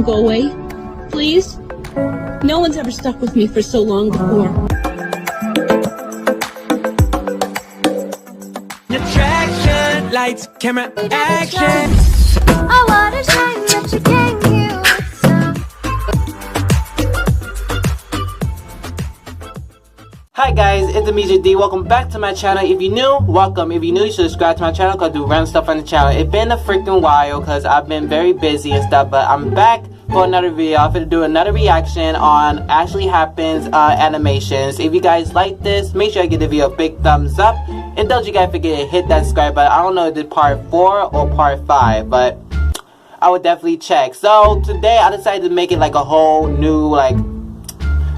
go away? Please? No one's ever stuck with me for so long before. Attraction, lights, camera, action. I wanna shine that you came here with some. Hi guys, it's Amija D. Welcome back to my channel. If you're new, welcome. If you're new, you should subscribe to my channel because I do random stuff on the channel. It's been a freaking while because I've been very busy and stuff, but I'm back for another video. I'm going to do another reaction on Ashley Happens animations. If you guys like this, make sure I give the video a big thumbs up. And don't you guys forget to hit that subscribe button. I don't know if it's part 4 or part 5, but I would definitely check. So today I decided to make it like a whole new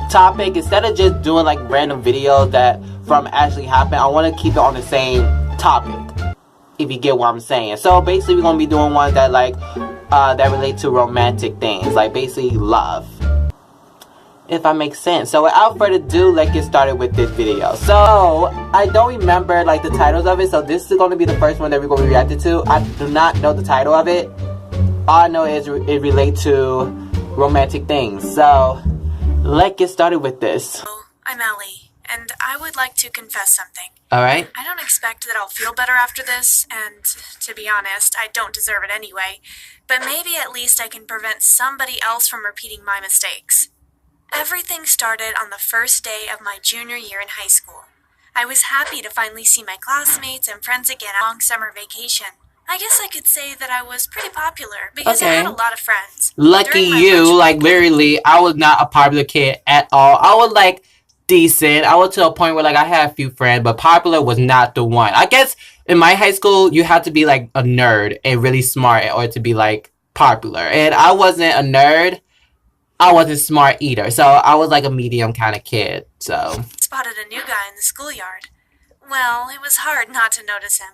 topic. Instead of just doing like random videos that from Ashley Happen, I want to keep it on the same topic, if you get what I'm saying. So basically we're going to be doing ones that that relate to romantic things, like basically love, if that makes sense. So without further ado, let's get started with this video. So I don't remember like the titles of it, so this is going to be the first one that we're going to be reacting to. I do not know the title of it. All I know is it relates to romantic things. So let's get started with this. I'm Ellie, and I would like to confess something. Alright? I don't expect that I'll feel better after this, and to be honest, I don't deserve it anyway, but maybe at least I can prevent somebody else from repeating my mistakes. Everything started on the first day of my junior year in high school. I was happy to finally see my classmates and friends again on a long summer vacation. I guess I could say that I was pretty popular because I had a lot of friends. Lucky you, like literally, I was not a popular kid at all. I was like decent. I was to a point where like I had a few friends, but popular was not the one. I guess in my high school, you had to be like a nerd and really smart in order to be like popular. And I wasn't a nerd. I wasn't smart either. So I was like a medium kind of kid. So spotted a new guy in the schoolyard. Well, it was hard not to notice him.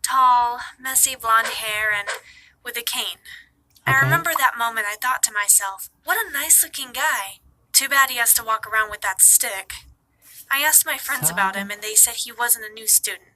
Tall, messy blonde hair, and with a cane. I remember that moment I thought to myself, what a nice-looking guy. Too bad he has to walk around with that stick. I asked my friends about him, and they said he wasn't a new student.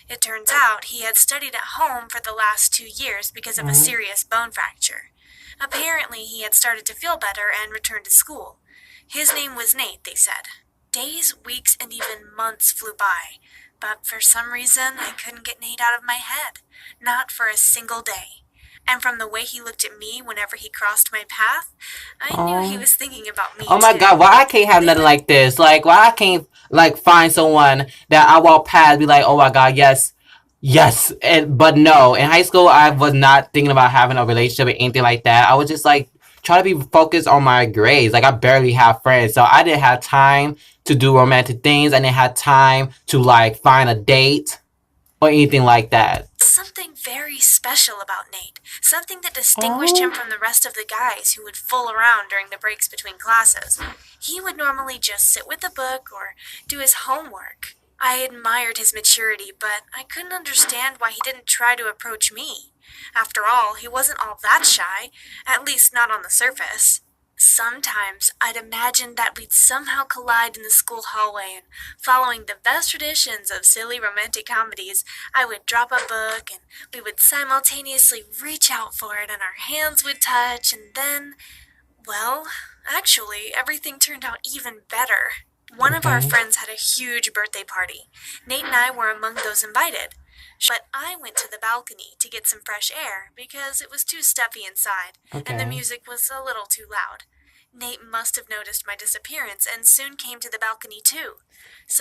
It turns out he had studied at home for the last 2 years because of a serious bone fracture. Apparently, he had started to feel better and returned to school. His name was Nate, they said. Days, weeks, and even months flew by. But for some reason, I couldn't get Nate out of my head. Not for a single day. And from the way he looked at me whenever he crossed my path, I knew he was thinking about me oh my too. god, why I can't have nothing like this? Like, why I can't like find someone that I walk past be like, oh my god, yes, but no. In high school, I was not thinking about having a relationship or anything like that. I was just like trying to be focused on my grades. Like I barely have friends, so I didn't have time to do romantic things. I didn't have time to like find a date or anything like that. Something very special about Nate. Something that distinguished him from the rest of the guys who would fool around during the breaks between classes. He would normally just sit with a book or do his homework. I admired his maturity, but I couldn't understand why he didn't try to approach me. After all, he wasn't all that shy, at least not on the surface. Sometimes I'd imagine that we'd somehow collide in the school hallway, and following the best traditions of silly romantic comedies, I would drop a book and we would simultaneously reach out for it and our hands would touch, and then, well, actually, everything turned out even better. One of our friends had a huge birthday party. Nate and I were among those invited. But I went to the balcony to get some fresh air because it was too stuffy inside, and the music was a little too loud. Nate must have noticed my disappearance and soon came to the balcony too.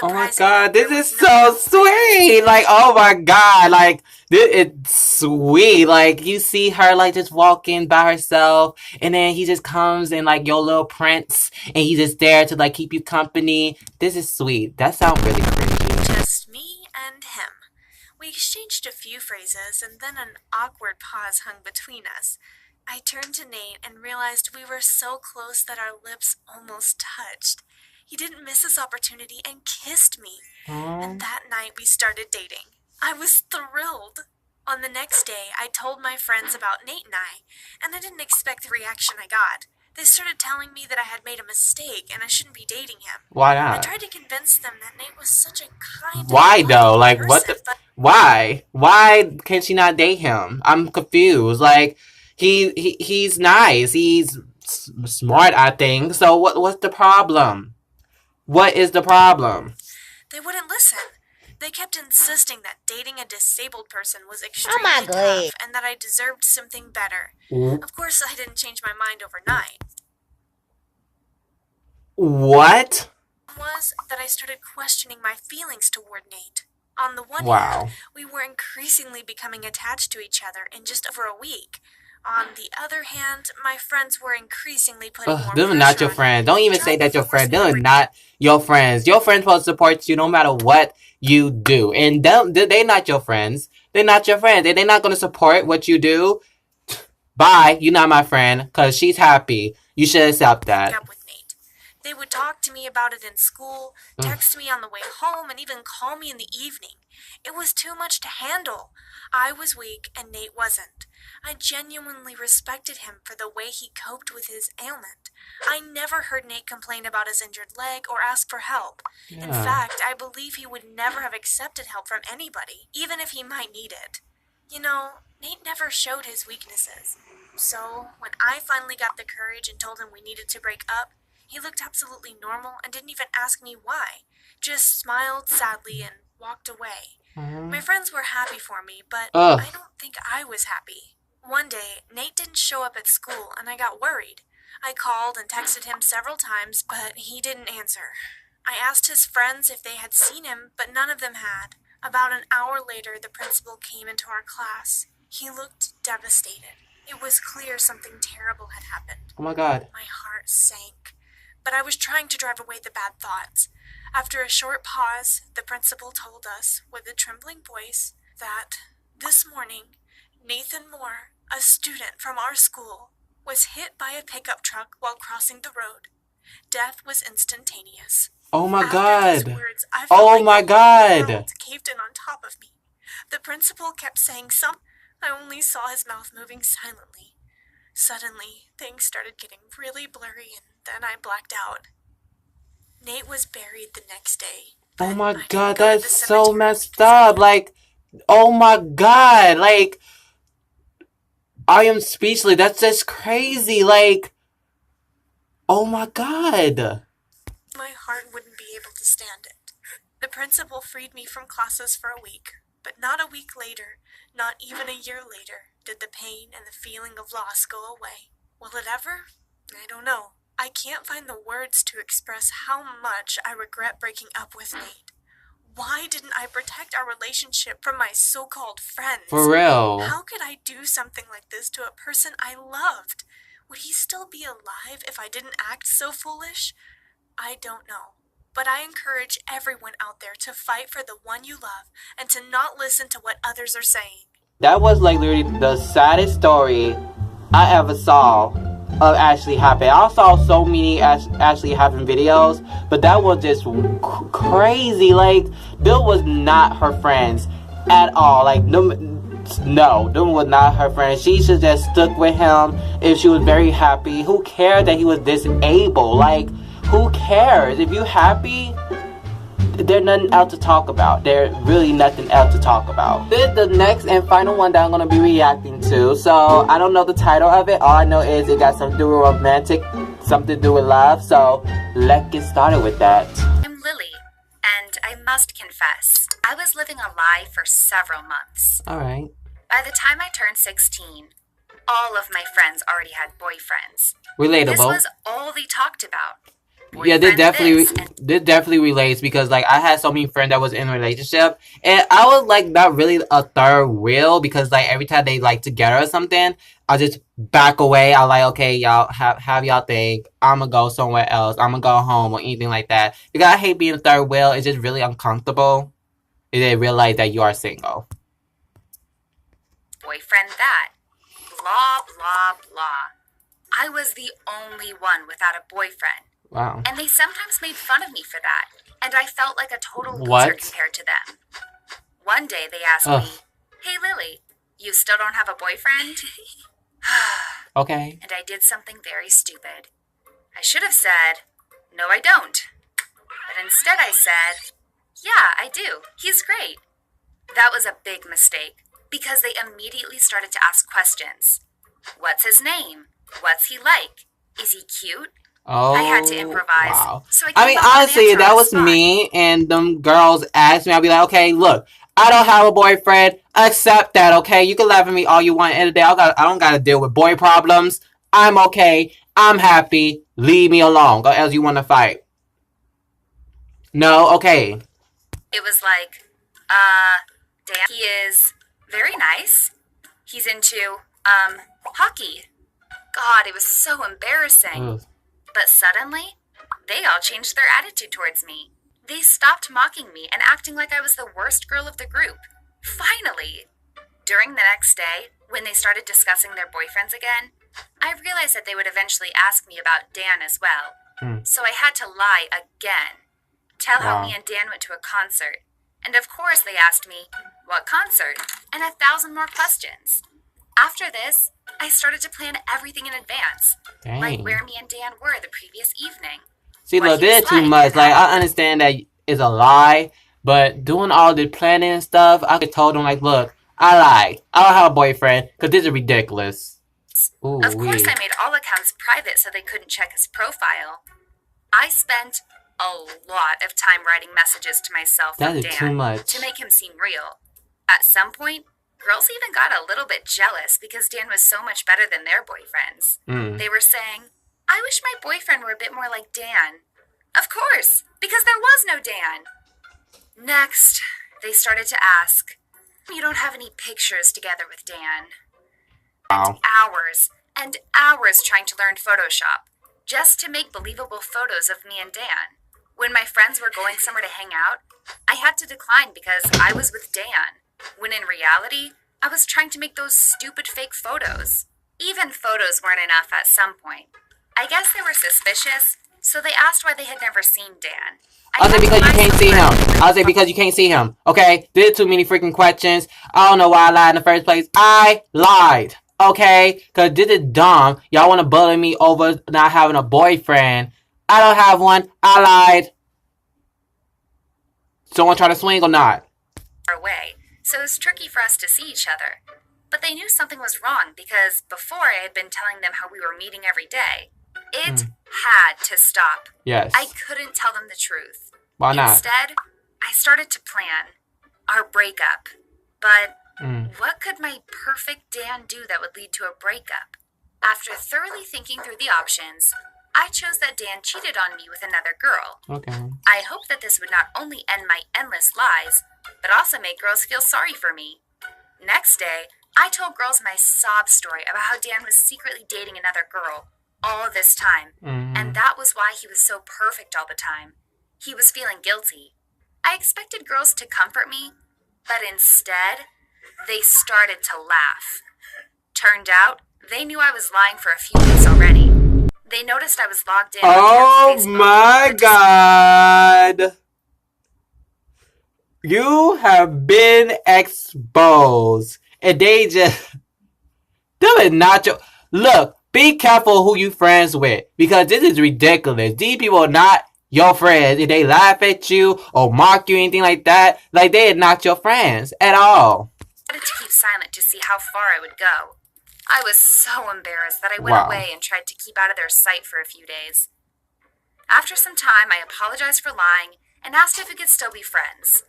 Oh my god, this is so sweet! Like, oh my god, like, this is sweet. Like, you see her, like, just walking by herself, and then he just comes in, like, your little prince, and he's just there to, like, keep you company. This is sweet. That sounds really cringy. Just me and him. We exchanged a few phrases, and then an awkward pause hung between us. I turned to Nate and realized we were so close that our lips almost touched. He didn't miss this opportunity and kissed me. And that night we started dating. I was thrilled. On the next day, I told my friends about Nate and I didn't expect the reaction I got. They started telling me that I had made a mistake and I shouldn't be dating him. Why I not? tried to convince them that Nate was such a kind Why and though? loving Like, person, what the... but Why? Why can she not date him? I'm confused. Like, he's nice. He's smart, I think. So what's the problem? What is the problem? They wouldn't listen. They kept insisting that dating a disabled person was Oh extremely my tough God. and that I deserved something better. Mm. Of course, I didn't change my mind overnight. What? Was that I started questioning my feelings toward Nate. On the one Wow. hand, we were increasingly becoming attached to each other in just over a week. On the other hand, my friends were increasingly putting more Them are pressure not your on me, friends. Don't even say trying that to your force friend. me to Them are break not your friends. Your friends supposed to support you no matter what you do. And they not your friends. They're not your friends. They're not gonna support what you do. Bye. You're not my friend. Because she's happy. You should accept that. up with Nate. They would talk to me about it in school, text me on the way home, and even call me in the evening. It was too much to handle. I was weak and Nate wasn't. I genuinely respected him for the way he coped with his ailment. I never heard Nate complain about his injured leg or ask for help. In Yeah. fact, I believe he would never have accepted help from anybody, even if he might need it. You know, Nate never showed his weaknesses. So, when I finally got the courage and told him we needed to break up, he looked absolutely normal and didn't even ask me why. Just smiled sadly and walked away. My friends were happy for me, but Ugh. I don't think I was happy. One day, Nate didn't show up at school and I got worried. I called and texted him several times, but he didn't answer. I asked his friends if they had seen him, but none of them had. About an hour later, the principal came into our class. He looked devastated. It was clear something terrible had happened. Oh my god. My heart sank, but I was trying to drive away the bad thoughts. After a short pause, the principal told us, with a trembling voice, that this morning, Nathan Moore, a student from our school, was hit by a pickup truck while crossing the road. Death was instantaneous. Oh my After his god. words, I felt Oh like my the whole god. world caved in on top of me. The principal kept saying something. I only saw his mouth moving silently. Suddenly, things started getting really blurry and then I blacked out. Nate was buried the next day. Oh but my I didn't god, go to the that's so cemetery messed because up. Like, oh my god. Like, I am speechless. That's just crazy. Like, oh my god. my heart wouldn't be able to stand it. The principal freed me from classes for a week, but not a week later, not even a year later, did the pain and the feeling of loss go away. Will it ever? I don't know. I can't find the words to express how much I regret breaking up with Nate. Why didn't I protect our relationship from my so-called friends? For real. How could I do something like this to a person I loved? Would he still be alive if I didn't act so foolish? I don't know. But I encourage everyone out there to fight for the one you love and to not listen to what others are saying. That was like literally the saddest story I ever saw of Ashley happen. I saw so many Ashley happen videos, but that was just crazy. Like, Bill was not her friends at all. Like, no, them was not her friends. She should just stuck with him if she was very happy. Who cared that he was disabled? Like, who cares? If you happy, there's nothing else to talk about. There's really nothing else to talk about. This is the next and final one that I'm going to be reacting to. So, I don't know the title of it. All I know is it got something to do with romantic, something to do with love. So, let's get started with that. I'm Lily, and I must confess, I was living a lie for several months. Alright. By the time I turned 16, all of my friends already had boyfriends. This Relatable. was all they talked about. Yeah, this Boyfriend this and definitely relates because like I had so many friends that was in a relationship and I was like not really a third wheel because like every time they like together or something, I just back away. I like, okay, y'all have y'all think. I'ma go somewhere else. I'ma go home or anything like that. Because I hate being a third wheel. It's just really uncomfortable. And they realize that you are single. boyfriend that. Blah, blah, blah. I was the only one without a boyfriend. Wow. And they sometimes made fun of me for that, and I felt like a total loser What? compared to them. One day they asked Ugh. me, "Hey Lily, you still don't have a boyfriend?" Okay. And I did something very stupid. I should have said, "No, I don't." But instead I said, "Yeah, I do. He's great." That was a big mistake, because they immediately started to ask questions. What's his name? What's he like? Is he cute? Oh, I had to improvise. wow. So I mean, honestly, if that was me and them girls asked me, I'd be like, okay, look, I don't have a boyfriend. Accept that, okay? You can laugh at me all you want. End of the day, I don't got to deal with boy problems. I'm okay. I'm happy. Leave me alone. Or else you want to fight. No? Okay. It was like, Dan, he is very nice. He's into, hockey. God, it was so embarrassing. Ugh. But suddenly, they all changed their attitude towards me. They stopped mocking me and acting like I was the worst girl of the group. Finally! During the next day, when they started discussing their boyfriends again, I realized that they would eventually ask me about Dan as well. So I had to lie again. Tell how me and Dan went to a concert. And of course they asked me, what concert? And 1,000 more questions. After this, I started to plan everything in advance. Dang. Like where me and Dan were the previous evening. See, what look, he this was is too like, much. Like, I understand that it's a lie, but doing all the planning and stuff, I could told them, like, look, I lied. I don't have a boyfriend, because this is ridiculous. Ooh, Of course, I made all accounts private so they couldn't check his profile. I spent a lot of time writing messages to myself That from is Dan too much. to make him seem real. At some point, girls even got a little bit jealous because Dan was so much better than their boyfriends. They were saying, I wish my boyfriend were a bit more like Dan. Of course, because there was no Dan. Next, they started to ask, you don't have any pictures together with Dan. Wow. Hours and hours trying to learn Photoshop just to make believable photos of me and Dan. When my friends were going somewhere to hang out, I had to decline because I was with Dan, when in reality, I was trying to make those stupid fake photos. Even photos weren't enough at some point. I guess they were suspicious, so they asked why they had never seen Dan. I'll say because you can't see him. I'll say because you can't see him. Okay? There's too many freaking questions. I don't know why I lied in the first place. I lied. Okay? Because this is dumb. Y'all want to bully me over not having a boyfriend. I don't have one. I lied. Someone try to swing or not? Away, so it was tricky for us to see each other. But they knew something was wrong because before I had been telling them how we were meeting every day. It had to stop. Yes. I couldn't tell them the truth. Why not? Instead, I started to plan our breakup. But what could my perfect Dan do that would lead to a breakup? After thoroughly thinking through the options, I chose that Dan cheated on me with another girl. Okay. I hoped that this would not only end my endless lies, but also make girls feel sorry for me. Next day, I told girls my sob story about how Dan was secretly dating another girl all this time, and that was why he was so perfect all the time. He was feeling guilty. I expected girls to comfort me, but instead, they started to laugh. Turned out, they knew I was lying for a few weeks already. They noticed I was logged in. Oh on Facebook, my God. You have been exposed. And they just... Them is not your... Look, be careful who you friends with. Because this is ridiculous. These people are not your friends. If they laugh at you or mock you or anything like that, like they are not your friends at all. I wanted to keep silent to see how far I would go. I was so embarrassed that I went Wow. away and tried to keep out of their sight for a few days. After some time, I apologized for lying and asked if we could still be friends.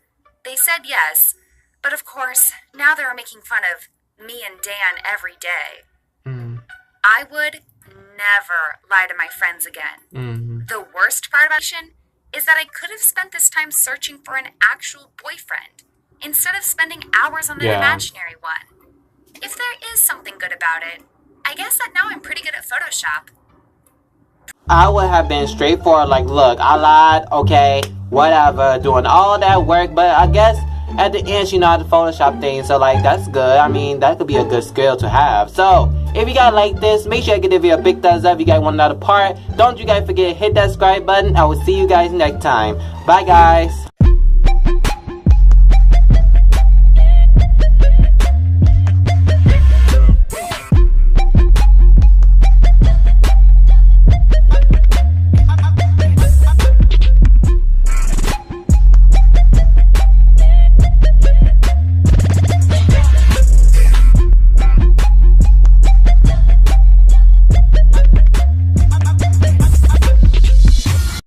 They said yes, but of course, now they were making fun of me and Dan every day. I would never lie to my friends again. The worst part about it is that I could have spent this time searching for an actual boyfriend instead of spending hours on an imaginary one. If there is something good about it, I guess that now I'm pretty good at Photoshop. I would have been straightforward, like, look, I lied, okay, whatever, doing all that work, but I guess at the end she know how to Photoshop things, so like, that's good. I mean, that could be a good skill to have. So, if you guys like this, make sure you give the video a big thumbs up if you guys want another part. Don't you guys forget to hit that subscribe button. I will see you guys next time. Bye, guys.